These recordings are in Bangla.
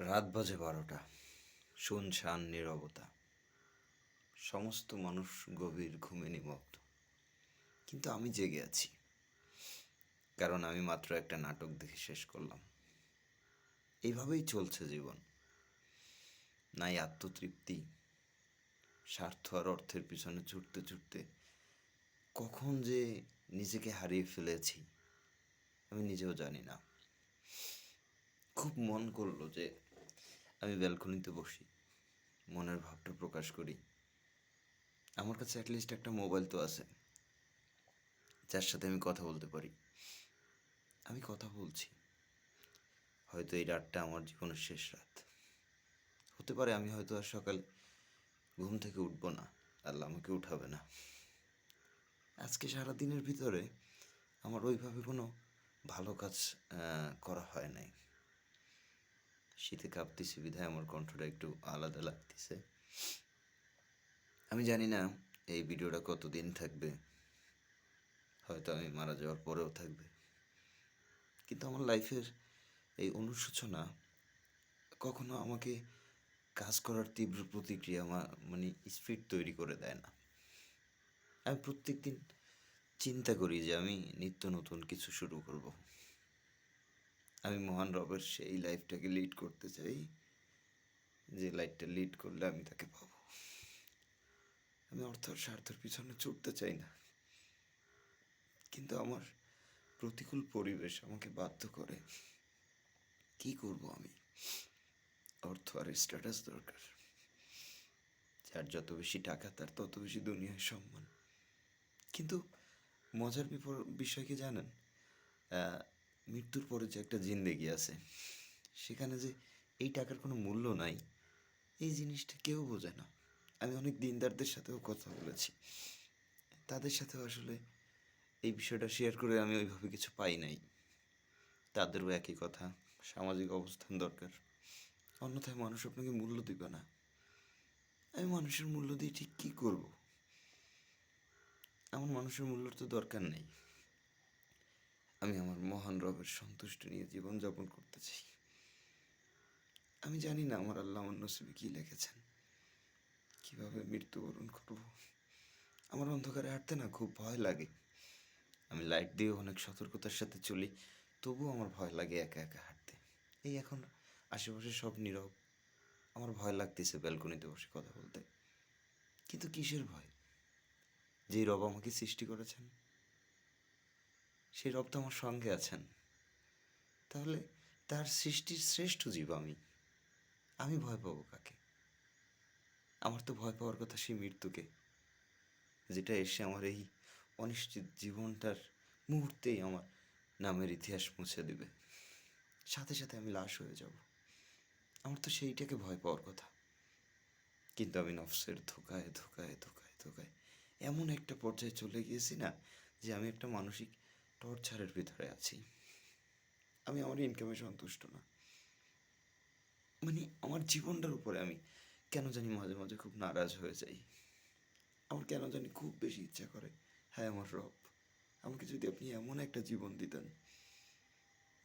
রাত বাজে 12টা। শুনশান নীরবতা। সমস্ত মানুষ গভীর ঘুমে নিমগ্ন, কিন্তু আমি জেগে আছি। কারণ আমি মাত্র একটা নাটক দেখে শেষ করলাম। এইভাবেই চলছে জীবন। নাই আত্মতৃপ্তি, স্বার্থ আর অর্থের পিছনে ছুটতে ছুটতে কখন যে নিজেকে হারিয়ে ফেলেছি আমি নিজেও জানি না। খুব মন করলো যে আমি ব্যালকনিতে বসি, মনের ভাবটা প্রকাশ করি। আমার কাছে অ্যাটলিস্ট একটা মোবাইল তো আছে, যার সাথে আমি কথা বলতে পারি। আমি কথা বলছি। হয়তো এই রাতটা আমার জীবনের শেষ রাত। হতে পারে আমি হয়তো আর সকালে ঘুম থেকে উঠবো না, আল্লাহ আমাকে উঠাবে না। আজকে সারাদিনের ভিতরে আমার ওইভাবে কোনো ভালো কাজ করা হয় নাই। শীতে কাঁপতেছি বিধায় আমার কণ্ঠটা একটু আলাদা লাগতেছে। আমি জানি না এই ভিডিওটা কতদিন থাকবে, হয়তো আমি মারা যাওয়ার পরেও থাকবে। কিন্তু আমার লাইফের এই অনুশোচনা কখনো আমাকে কাজ করার তীব্র প্রতিক্রিয়া মানে স্পিড তৈরি করে দেয় না। আমি প্রত্যেক দিন চিন্তা করি যে আমি নিত্য নতুন কিছু শুরু করব। আমি মহান রবের সেই লাইফটাকে লিড করতে চাই, যে লাইফটা লিড করলে আমি তাকে পাবো। আমি অর্থ আর স্বার্থের পিছনে ছুটতে চাই না, কিন্তু আমার প্রতিকূল পরিবেশ আমাকে বাধ্য করে। কি করব আমি? অর্থ আর স্ট্যাটাস দরকার। যার যত বেশি টাকা তার তত বেশি দুনিয়ায় সম্মান। কিন্তু মজার বিষয় কি জানেন? মৃত্যুর পরে যে একটা জিন্দেগি আছে, সেখানে যে এই টাকার কোনো মূল্য নাই, এই জিনিসটা কেউ বোঝে না। আমি অনেক দিনদারদের সাথেও কথা বলেছি, তাদের সাথেও আসলে এই বিষয়টা শেয়ার করে আমি ওইভাবে কিছু পাই নাই। তাদেরও একই কথা, সামাজিক অবস্থান দরকার, অন্যথায় মানুষ আপনাকে মূল্য দিবে না। আমি মানুষের মূল্য দিয়ে ঠিক কী করব? আমার মানুষের মূল্যর তো দরকার নেই। আমি আমার মহান রবের সন্তুষ্টি নিয়ে জীবনযাপন করতে চাই। আমি জানি না আমার আল্লাহ আমার নসিবে কী লিখেছেন, কীভাবে মৃত্যুবরণ করব। আমার অন্ধকারে হাঁটতে না খুব ভয় লাগে। আমি লাইট দিয়েও অনেক সতর্কতার সাথে চলি, তবুও আমার ভয় লাগে একা একা হাঁটতে। এই এখন আশেপাশে সব নীরব, আমার ভয় লাগতেছে ব্যালকনিতে বসে কথা বলতে। কিন্তু কিসের ভয়? যেই রব আমাকে সৃষ্টি করেছেন, সেই রব তো আমার সঙ্গে আছেন। তাহলে তার সৃষ্টির শ্রেষ্ঠ জীব আমি, আমি ভয় পাবো কাকে? আমার তো ভয় পাওয়ার কথা সেই মৃত্যুকে, যেটা এসে আমার এই অনিশ্চিত জীবনটার মুহূর্তেই আমার নামের ইতিহাস মুছে দেবে। সাথে সাথে আমি লাশ হয়ে যাব। আমার তো সেইটাকে ভয় পাওয়ার কথা। কিন্তু আমি নফসের ধোকায় ধোকায় ধোকায় ধোকায় এমন একটা পর্যায়ে চলে গিয়েছি না, যে আমি একটা মানসিক টর্চারের ভিতরে আছি। আমি আমার ইনকামে সন্তুষ্ট না। মানে আমার জীবনটার উপরে আমি কেন জানি মাঝে মাঝে খুব নারাজ হয়ে যাই। আমার কেন জানি খুব বেশি ইচ্ছা করে, হ্যাঁ আমার রব, আমাকে যদি আপনি এমন একটা জীবন দিতেন,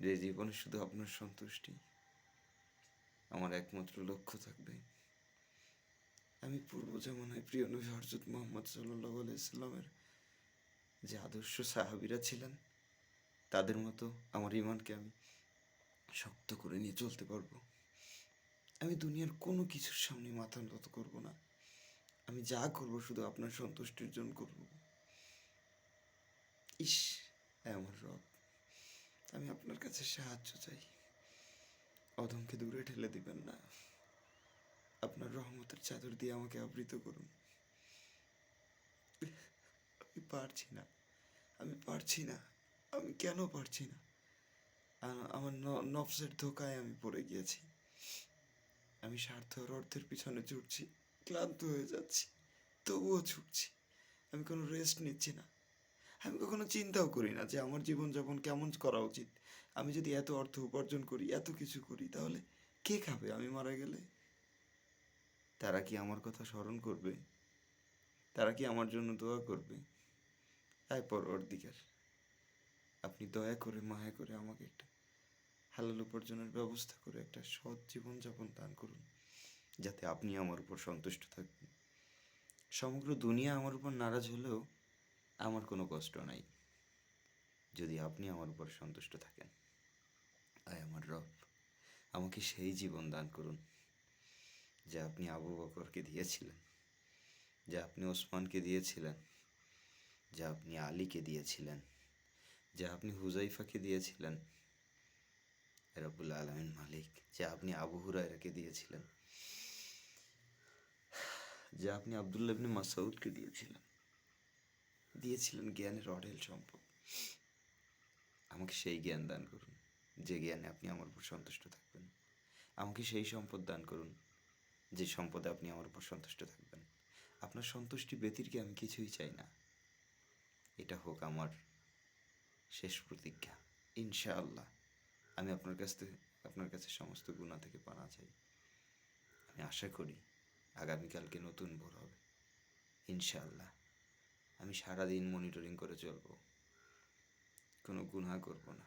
যে জীবনে শুধু আপনার সন্তুষ্টি আমার একমাত্র লক্ষ্য থাকবে। আমি পূর্ব জামানায় প্রিয় নবী হযরত মুহাম্মদ সাল্লাল্লাহু আলাইহি সাল্লামের যে আদর্শ সাহাবীরা ছিলেন, তাদের মতো আমার ঈমানকে আমি শক্ত করে নিয়ে চলতে পারবো। আমি দুনিয়ার কোনো কিছুর সামনে মাথা নত করব না। আমি যা করব শুধু আপনার সন্তুষ্টির জন্য করব। ইস! হ্যাঁ আমার রব, আমি আপনার কাছে সাহায্য চাই। অধমকে দূরে ঠেলে দিবেন না। আপনার রহমতের চাদর দিয়ে আমাকে আবৃত করুন। আমি পারছি না, আমি পারছি না। আমি কেন পারছি না? আমার নফসের ধোকায় আমি পড়ে গিয়েছি। আমি স্বার্থ আর অর্থের পিছনে ছুটছি, ক্লান্ত হয়ে যাচ্ছি, তবুও ছুটছি। আমি কোনো রেস্ট নিচ্ছি না। আমি কখনো চিন্তাও করি না যে আমার জীবনযাপন কেমন করা উচিত। আমি যদি এত অর্থ উপার্জন করি, এত কিছু করি, তাহলে কে খাবে আমি মারা গেলে? তারা কি আমার কথা স্মরণ করবে? তারা কি আমার জন্য দোয়া করবে? পরওয়ারদিগার, আপনি দয়া করে মায়া করে আমাকে একটা হালাল উপার্জনের ব্যবস্থা করে একটা সৎ জীবনযাপন দান করুন, যাতে আপনি আমার উপর সন্তুষ্ট থাকবেন। সমগ্র দুনিয়া আমার উপর নারাজ হলেও আমার কোনো কষ্ট নাই, যদি আপনি আমার উপর সন্তুষ্ট থাকেন। আয় আমার রব, আমাকে সেই জীবন দান করুন যা আপনি আবু বকরকে দিয়েছিলেন, যা আপনি ওসমানকে দিয়েছিলেন, যা আপনি আলীকে দিয়েছিলেন, যা আপনি হুজাইফাকে দিয়েছিলেন। রব্বুল আলামিন মালিক, যা আপনি আবু হুরায়রাকে দিয়েছিলেন, যা আপনি আব্দুল্লাহ ইবনে মাসউদকে দিয়েছিলেন জ্ঞানের অঢেল সম্পদ। আমাকে সেই জ্ঞান দান করুন যে জ্ঞানে আপনি আমার উপর সন্তুষ্ট থাকবেন। আমাকে সেই সম্পদ দান করুন যে সম্পদে আপনি আমার উপর সন্তুষ্ট থাকবেন। আপনার সন্তুষ্টি ব্যতিরকে আমি কিছুই চাই না। এটা হোক আমার শেষ প্রতিজ্ঞা। ইনশাআল্লাহ আমি আপনার কাছে সমস্ত গুনাহ থেকে পানা চাই। আমি আশা করি আগামীকালকে নতুন ভোর হবে। ইনশাআল্লাহ আমি সারাদিন মনিটরিং করে চলবো, কোনো গুনাহ করব না।